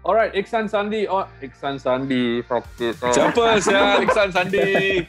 All right, Ikhsan Sandi. Oh, Ikhsan Sandi. Siapa sial Ikhsan Sandi?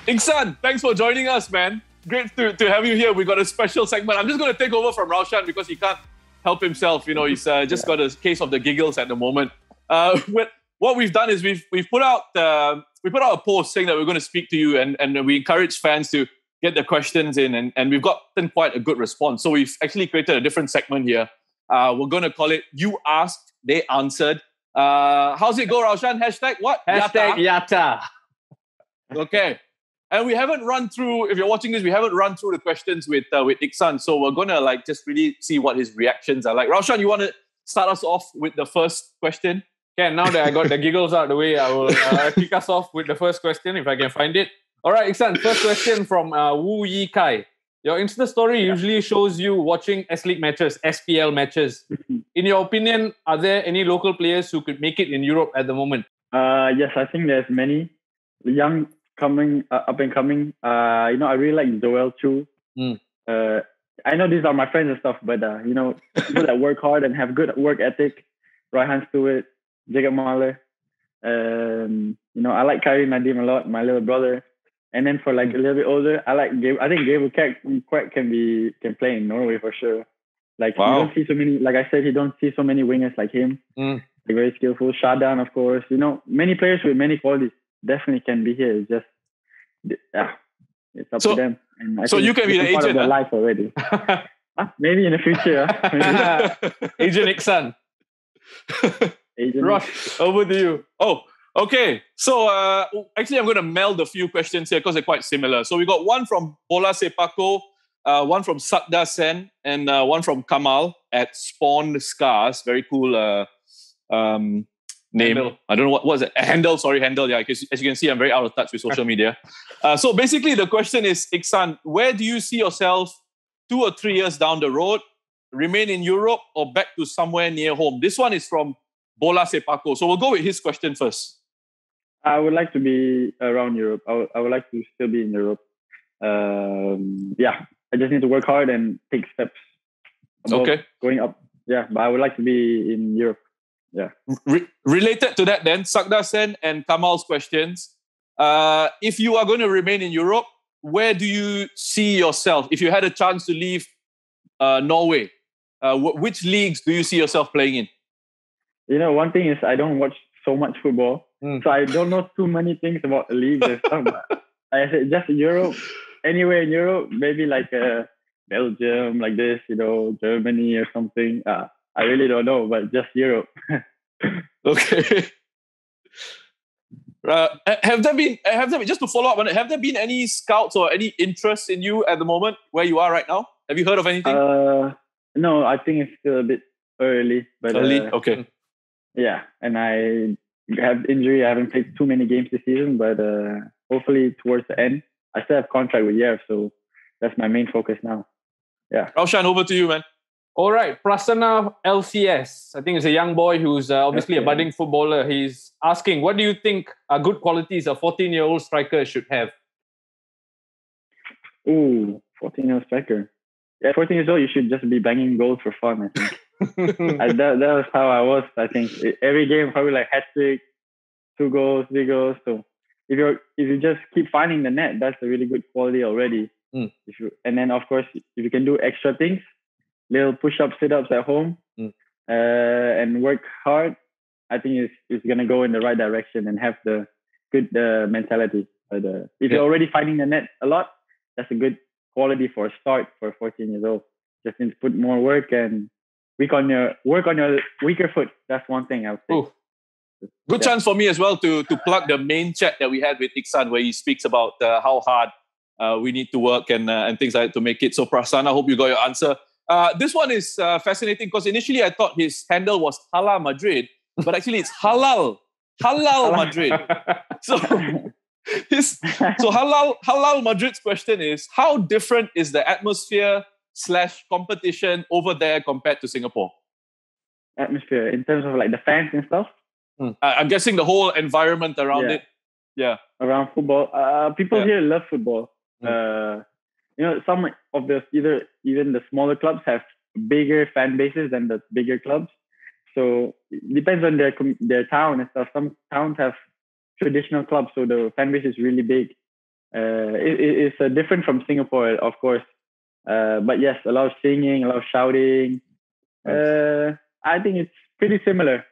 Ikhsan, thanks for joining us, man. Great to have you here. We got a special segment. I'm just going to take over from Raushan because he can't help himself. You know, he's just got a case of the giggles at the moment. What we've done is we've put out a post saying that we're going to speak to you, and we encourage fans to get their questions in, and we've gotten quite a good response. So we've actually created a different segment here. We're going to call it You Asked, They Answered. How's it go, Raushan? Hashtag what? Hashtag Yata. Okay. And we haven't run through, if you're watching this, we haven't run through the questions with Ikhsan. So we're going to just really see what his reactions are like. Raushan, you want to start us off with the first question? Okay, now that I got the giggles out of the way, I will kick us off with the first question if I can find it. All right, Ikhsan, first question from Wu Yi Kai. Your Insta story usually shows you watching S-League matches, SPL matches. In your opinion, are there any local players who could make it in Europe at the moment? Yes, I think there's many young up and coming. I really like Joel Chu. I know these are my friends and stuff, but people that work hard and have good work ethic. Ryan Stewart, Jacob Mahler. I like Kyrie Nadim a lot, my little brother. And then for a little bit older, I like I think Gabriel Quack can play in Norway for sure. You don't see so many. Like I said, you don't see so many wingers like him. They're very skillful. Shadan, of course. Many players with many qualities definitely can be here. It's just, it's up to them. And I so you can be the agent. Part of their life already. Maybe in the future. Agent Ikhsan. Agent. Rosh, over to you. Oh, okay. So actually, I'm going to meld a few questions here because they're quite similar. So we got one from Bola Sepako, one from Sakda Sen, and one from Kamal at Spawn Scars. Very cool name. Handle. I don't know what was it. Handle. Yeah, because as you can see, I'm very out of touch with social media. So basically, the question is, Ikhsan, where do you see yourself 2 or 3 years down the road? Remain in Europe or back to somewhere near home? This one is from Bola Sepako. So we'll go with his question first. I would like to be around Europe. I would like to still be in Europe. I just need to work hard and take steps. Going up. Yeah, but I would like to be in Europe. Yeah. Related to that then, Sakda Sen and Kamal's questions. If you are going to remain in Europe, where do you see yourself? If you had a chance to leave Norway, which leagues do you see yourself playing in? One thing is I don't watch so much football. So I don't know too many things about the leagues and stuff. But I said just Europe, anywhere in Europe, maybe Belgium, like this, Germany or something. I really don't know, but just Europe. Okay. Have there been, just to follow up on it, have there been any scouts or any interest in you at the moment where you are right now? Have you heard of anything? No, I think it's still a bit early. But early? Okay. Yeah, and I have injury. I haven't played too many games this season, but hopefully towards the end. I still have contract with Yev, so that's my main focus now. Yeah. Raushan, over to you, man. All right, Prasanna LCS. I think it's a young boy who's obviously a budding footballer. He's asking, what do you think are good qualities a 14-year-old striker should have? Ooh, 14-year-old striker. Yeah, 14 years old, you should just be banging goals for fun, I think. That was how I was, I think. Every game, probably hat-trick, 2 goals, 3 goals. So if you just keep finding the net, that's a really good quality already. And then, of course, if you can do extra things, little push-ups, sit-ups at home, and work hard, I think it's going to go in the right direction and have the good mentality. But if you're already finding the net a lot, that's a good quality for a start for 14 years old. Just need to put more work and work on your weaker foot. That's one thing I would say. Ooh. Good chance for me as well to plug the main chat that we had with Ikhsan, where he speaks about how hard we need to work and things like that to make it. So Prasanna, I hope you got your answer. This one is fascinating because initially I thought his handle was Hala Madrid, but actually it's Halal Madrid. So Halal Madrid's question is, how different is the atmosphere / competition over there compared to Singapore? Atmosphere in terms of the fans and stuff? I'm guessing the whole environment around it. Yeah. Around football. People here love football. Some of even the smaller clubs have bigger fan bases than the bigger clubs. So it depends on their town and stuff. Some towns have traditional clubs, so the fan base is really big. It's different from Singapore, of course. But yes, a lot of singing, a lot of shouting. I think it's pretty similar.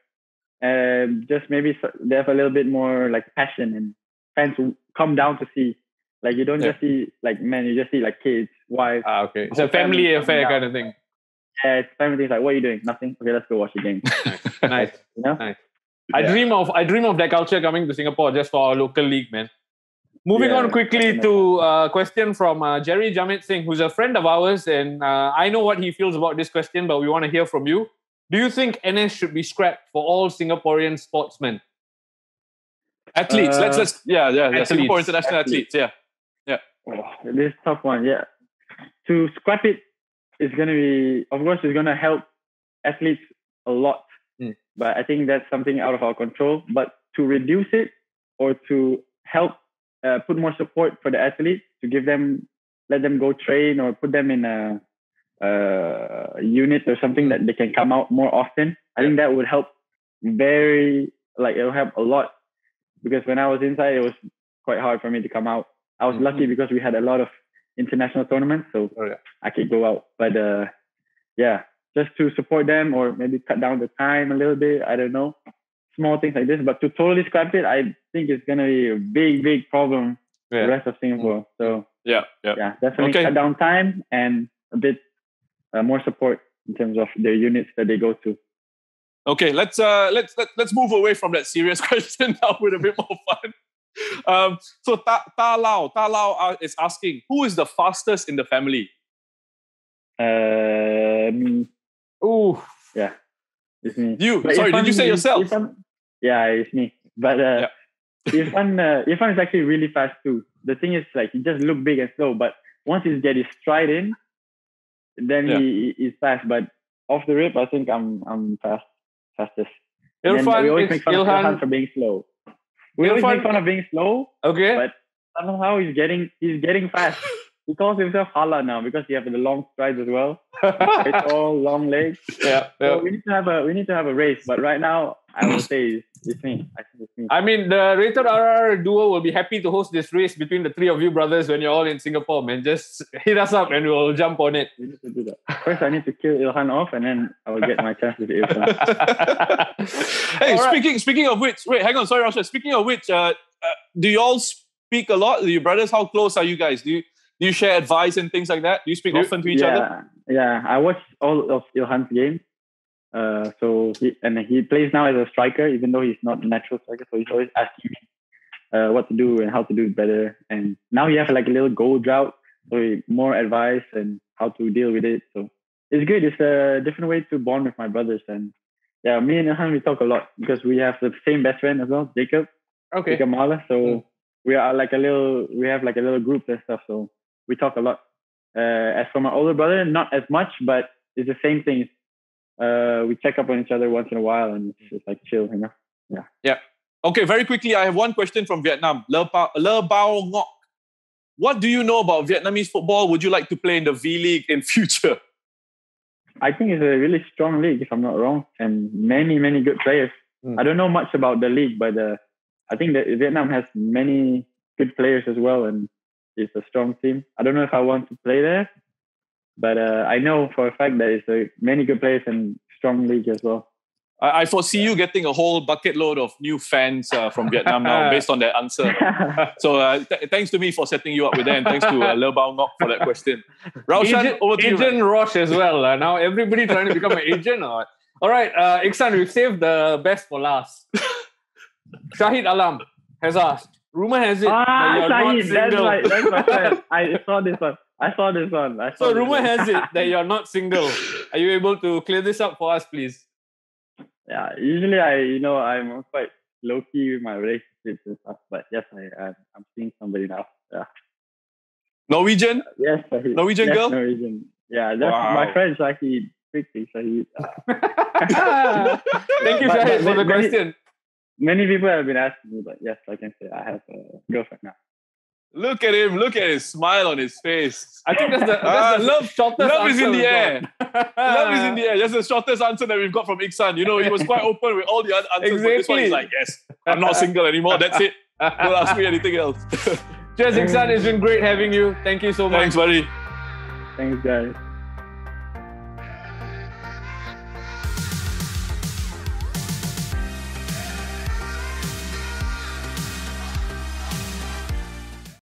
Just maybe they have a little bit more like passion, and fans will come down to see. Like you don't just see like men, you just see like kids, wives. Okay. It's a family affair kind of thing. Yeah, it's family things like, what are you doing? Nothing. Okay, let's go watch the game. Nice. You know? Nice. I dream of that culture coming to Singapore just for our local league, man. Moving on quickly to a question from Jerry Jamit Singh, who's a friend of ours, and I know what he feels about this question, but we want to hear from you. Do you think NS should be scrapped for all Singaporean sportsmen? Athletes. Let's athletes. Singapore international athletes. Yeah. Oh, this is a tough one. Yeah. To scrap it is going to be, of course, it's going to help athletes a lot. But I think that's something out of our control. But to reduce it or to help put more support for the athletes, to let them go train or put them in a unit or something that they can come out more often. I think that would help it'll help a lot. Because when I was inside, it was quite hard for me to come out. I was lucky because we had a lot of international tournaments, so I could go out. But just to support them or maybe cut down the time a little bit. I don't know. Small things like this. But to totally scrap it, I think it's going to be a big, big problem for the rest of Singapore. So definitely cut down time and a bit more support in terms of their units that they go to. Okay, let's move away from that serious question now with a bit more fun. So Talal is asking, who is the fastest in the family? Me. Ooh. Yeah, it's me. You? Sorry, did you say yourself? Yeah, it's me. But Irfan is actually really fast too. The thing is, like, he just look big and slow, but once he get his stride in, then he is fast. But off the rip, I think I'm fastest. We always make fun of Ilhan for being slow. We always make fun of being slow. Okay. But somehow he's getting fast. He calls himself Hala now because he has the long strides as well. It's all long legs. So we need to have a race. But right now, I will say it's me. I think it's me. I mean, the Rated RR duo will be happy to host this race between the three of you brothers when you're all in Singapore, man. Just hit us up and we'll jump on it. We need to do that. First, I need to kill Ilhan off, and then I will get my chance with Ilhan. Hey, speaking of which, wait, hang on, sorry, Rasha. Speaking of which, do you all speak a lot? Your brothers, how close are you guys? Do you share advice and things like that? Do you speak often to each other? Yeah, I watch all of Ilhan's games. So he plays now as a striker, even though he's not a natural striker. So he's always asking me what to do and how to do it better. And now he has like a little goal drought, so more advice and how to deal with it. So it's good. It's a different way to bond with my brothers. And yeah, me and Ilhan, we talk a lot because we have the same best friend as well, Jacob. Okay. Jacob Mala. So we have like a little group and stuff. So we talk a lot. As for my older brother, not as much, but it's the same thing. We check up on each other once in a while, and it's just like chill, you know. Yeah. Okay, very quickly, I have one question from Vietnam. Le Bao Ngoc. What do you know about Vietnamese football? Would you like to play in the V-League in future? I think it's a really strong league, if I'm not wrong, and many, many good players. I don't know much about the league, but I think that Vietnam has many good players as well, and it's a strong team. I don't know if I want to play there, but I know for a fact that it's many good players and strong league as well. I foresee you getting a whole bucket load of new fans from Vietnam now based on that answer. So thanks to me for setting you up with that, and thanks to Le Bao Ngoc for that question. Raushan, over to you. Agent Roche as well. Now everybody trying to become an agent. Or... All right, Ikhsan, we've saved the best for last. Shahid Alam has asked, rumor has it that you're not single. That's my friend. I saw this one. So rumor has it that you're not single. Are you able to clear this up for us, please? Yeah, usually I'm quite low key with my relationships and stuff, but yes, I'm seeing somebody now. Yeah. Norwegian? Yes, Norwegian girl? Norwegian. Yeah, that's my friend Shahid. Shahid. Thank you, Shahid, for the question. Many people have been asking me, but yes, I can say I have a girlfriend now. Look at him. Look at his smile on his face. I think that's the shortest Love is answer in the we've air. got. Love is in the air. That's the shortest answer that we've got from Ikhsan. You know, he was quite open with all the other answers. But this one is like, yes, I'm not single anymore. That's it. Don't ask me anything else. Cheers, Ikhsan. It's been great having you. Thank you so much. Thanks, buddy. Thanks, guys.